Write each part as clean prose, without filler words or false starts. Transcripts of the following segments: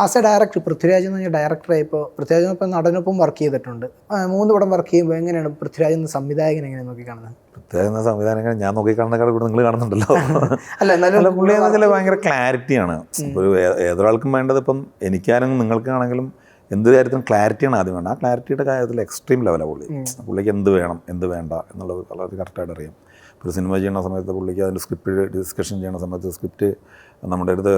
As A director Prithviraj എന്ന് പറഞ്ഞാൽ ഡയറക്ടറായി ഇപ്പോൾ പൃഥ്വിരാജിനൊപ്പം നടനൊപ്പം വർക്ക് ചെയ്തിട്ടുണ്ട്. 3 പടം വർക്ക് ചെയ്യുമ്പോൾ എങ്ങനെയാണ് പൃഥ്വിരാജ് എന്ന സംവിധായകൻ എങ്ങനെ നോക്കി കാണുന്നത്? പൃഥ്വിരാജ് എന്ന സംവിധാനങ്ങൾ ഞാൻ നോക്കി കാണുന്നതിനേക്കാൾ കൂടെ നിങ്ങൾ കാണുന്നുണ്ടല്ലോ. അല്ല എന്നാലും പുള്ളി എന്ന് വെച്ചാൽ ഭയങ്കര ക്ലാരിറ്റിയാണ്. ഇപ്പോൾ ഏതൊരാൾക്കും വേണ്ടത്, ഇപ്പം എനിക്കാണെങ്കിലും നിങ്ങൾക്കാണെങ്കിലും എന്ത് കാര്യത്തിനും ക്ലാരിറ്റിയാണ് ആദ്യം വേണ്ടത്. ആ ക്ലാരിറ്റിയുടെ കാര്യത്തിൽ എക്സ്ട്രീം ലെവലാണ് പുള്ളിക്ക് എന്ത് വേണം എന്ത് വേണ്ട എന്നുള്ളത് വളരെ കറക്റ്റായിട്ട് അറിയാം. ഒരു സിനിമ ചെയ്യുന്ന സമയത്ത് പുള്ളിക്ക് അതിൻ്റെ സ്ക്രിപ്റ്റ് ഡിസ്കഷൻ ചെയ്യുന്ന സമയത്ത്, സ്ക്രിപ്റ്റ് നമ്മുടെ അടുത്ത്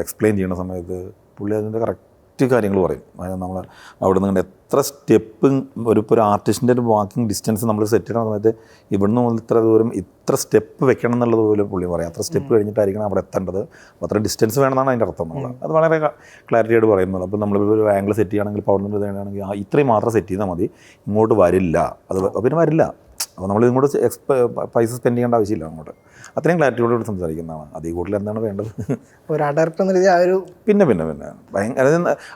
എക്സ്പ്ലെയിൻ ചെയ്യുന്ന സമയത്ത് പുള്ളി അതിൻ്റെ കറക്റ്റ് കാര്യങ്ങൾ പറയും. അതായത് നമ്മൾ അവിടെ നിന്ന് എത്ര സ്റ്റെപ്പ് ഒരു ആർട്ടിസ്റ്റിൻ്റെ ഒരു വാക്കിംഗ് ഡിസ്റ്റൻസ് നമ്മൾ സെറ്റ് ചെയ്യുന്ന സമയത്ത് ഇവിടുന്ന് മുതൽ ഇത്ര ദൂരം ഇത്ര സ്റ്റെപ്പ് വെക്കണം എന്നുള്ളത് പോലും പുള്ളി പറയും. അത്ര സ്റ്റെപ്പ് കഴിഞ്ഞിട്ടായിരിക്കണം അവിടെ എത്തേണ്ടത്, അപ്പോൾ അത്ര ഡിസ്റ്റൻസ് വേണമെന്നാണ് അതിൻ്റെ അർത്ഥം. നമ്മൾ അത് വളരെ ക്ലാരിറ്റിയായിട്ട് പറയുന്നത്. അപ്പോൾ നമ്മളൊരു ആംഗിൾ സെറ്റ് ചെയ്യുകയാണെങ്കിൽ ഇപ്പോൾ അവിടെ നിന്ന് വേണമെങ്കിൽ ഇത്രയും മാത്രം സെറ്റ് ചെയ്താൽ മതി, ഇങ്ങോട്ട് വരില്ല, അത് പിന്നെ വരില്ല. അപ്പോൾ നമ്മൾ ഇങ്ങോട്ട് പൈസ സ്പെൻഡ് ചെയ്യേണ്ട ആവശ്യമില്ല. അങ്ങോട്ട് അത്രയും ക്ലാരിറ്റിയോട് സംസാരിക്കുന്നതാണ്. അതിൽ കൂടുതൽ എന്താണ് വേണ്ടത്? ഒരു ഡയറക്ടർ എന്ന രീതി ആ ഒരു പിന്നെ ഭയങ്കര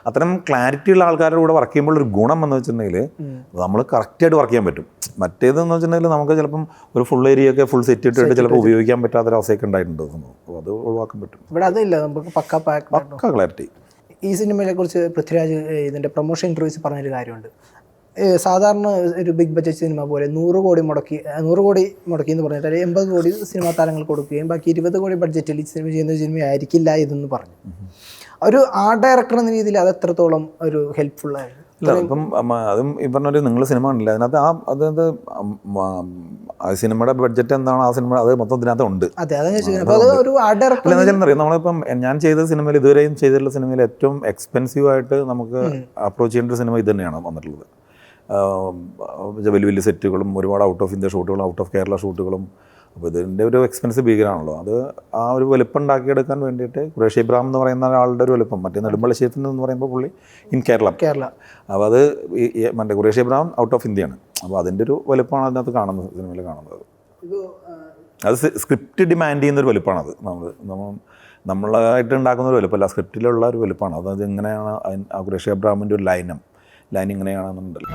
അത്തരം ക്ലാരിറ്റി ഉള്ള ആൾക്കാരുടെ കൂടെ വർക്ക് ചെയ്യുമ്പോൾ ഒരു ഗുണം എന്ന് വെച്ചിട്ടുണ്ടെങ്കിൽ നമ്മൾ കറക്റ്റായിട്ട് വർക്ക് ചെയ്യാൻ പറ്റും. മറ്റേതെന്ന് വെച്ചിട്ടുണ്ടെങ്കിൽ നമുക്ക് ചിലപ്പം ഒരു ഫുൾ ഏരിയ ഒക്കെ ഫുൾ സെറ്റ് ഇട്ടിട്ട് ചിലപ്പോൾ ഉപയോഗിക്കാൻ പറ്റാത്തൊരവസ്ഥയൊക്കെ ഉണ്ടായിട്ടുണ്ട്. അപ്പോൾ അത് ഒഴിവാക്കാൻ പറ്റും. ഇവിടെ അതില്ല, നമുക്ക് പക്ക ക്ലാരിറ്റി. ഈ സിനിമയെ കുറിച്ച് പൃഥ്വിരാജ് ഇതിൻ്റെ പ്രൊമോഷൻ ഇൻ്റർവ്യൂസ് പറഞ്ഞൊരു കാര്യമുണ്ട്. സാധാരണ ഒരു ബിഗ് ബഡ്ജറ്റ് സിനിമ പോലെ 100 കോടി മുടക്കി എന്ന് പറഞ്ഞിട്ട് 80 കോടി സിനിമാ താരങ്ങൾ കൊടുക്കുകയും ബാക്കി 20 കോടി ബഡ്ജറ്റിൽ സിനിമ ചെയ്യുന്ന സിനിമയായിരിക്കില്ല ഇതെന്ന് പറഞ്ഞു. ഒരു ആർട്ട് ഡയറക്ടർ എന്ന രീതിയിൽ അത് എത്രത്തോളം ഒരു ഹെൽപ്ഫുൾ ആയിരുന്നു? ഇല്ല, ഇപ്പം അതും ഈ പറഞ്ഞൊരു നിങ്ങൾ സിനിമ കണ്ടില്ല, അതിനകത്ത് ആ സിനിമയുടെ ബഡ്ജറ്റ് എന്താണ്, ആ സിനിമ അത് മൊത്തം ഇതിനകത്ത് ഉണ്ട്. നമ്മളിപ്പം ഞാൻ ചെയ്ത സിനിമയിൽ, ഇതുവരെയും ചെയ്തിട്ടുള്ള സിനിമയിൽ ഏറ്റവും എക്സ്പെൻസീവ് ആയിട്ട് നമുക്ക് അപ്രോച്ച് ചെയ്യേണ്ട സിനിമ ഇത് തന്നെയാണ് വന്നിട്ടുള്ളത്. വലിയ വലിയ സെറ്റുകളും ഒരുപാട് ഔട്ട് ഓഫ് ഇന്ത്യ ഷൂട്ടുകളും ഔട്ട് ഓഫ് കേരള ഷൂട്ടുകളും. അപ്പോൾ ഇതിൻ്റെ ഒരു എക്സ്പെൻസ് ഭീകരമാണല്ലോ. അത് ആ ഒരു വലുപ്പം ഉണ്ടാക്കിയെടുക്കാൻ വേണ്ടിയിട്ട് ഖുറേഷി ഇബ്രാഹിം എന്ന് പറയുന്ന ഒരാളുടെ ഒരു വലുപ്പം, മറ്റേ നെടുമ്പളശ്ശേരിൽ എന്ന് പറയുമ്പോൾ പുള്ളി ഇൻ കേരള. അപ്പോൾ അത് മറ്റേ ഖുറേഷി ഇബ്രാഹിം ഔട്ട് ഓഫ് ഇന്ത്യയാണ്. അപ്പോൾ അതിൻ്റെ ഒരു വലുപ്പമാണ് അതിനകത്ത് കാണുന്നത്, സിനിമയിൽ കാണുന്നത്. അത് സ്ക്രിപ്റ്റ് ഡിമാൻഡ് ചെയ്യുന്നൊരു വലുപ്പമാണത്. നമ്മളായിട്ട് ഉണ്ടാക്കുന്ന ഒരു വലുപ്പമല്ല, സ്ക്രിപ്റ്റിലുള്ള ഒരു വലുപ്പമാണ്. അതായത് എങ്ങനെയാണ് ആ ഖുറേഷി ഇബ്രാഹിമിൻ്റെ ഒരു ലൈൻ ഇങ്ങനെയാണെന്നുണ്ടല്ലോ.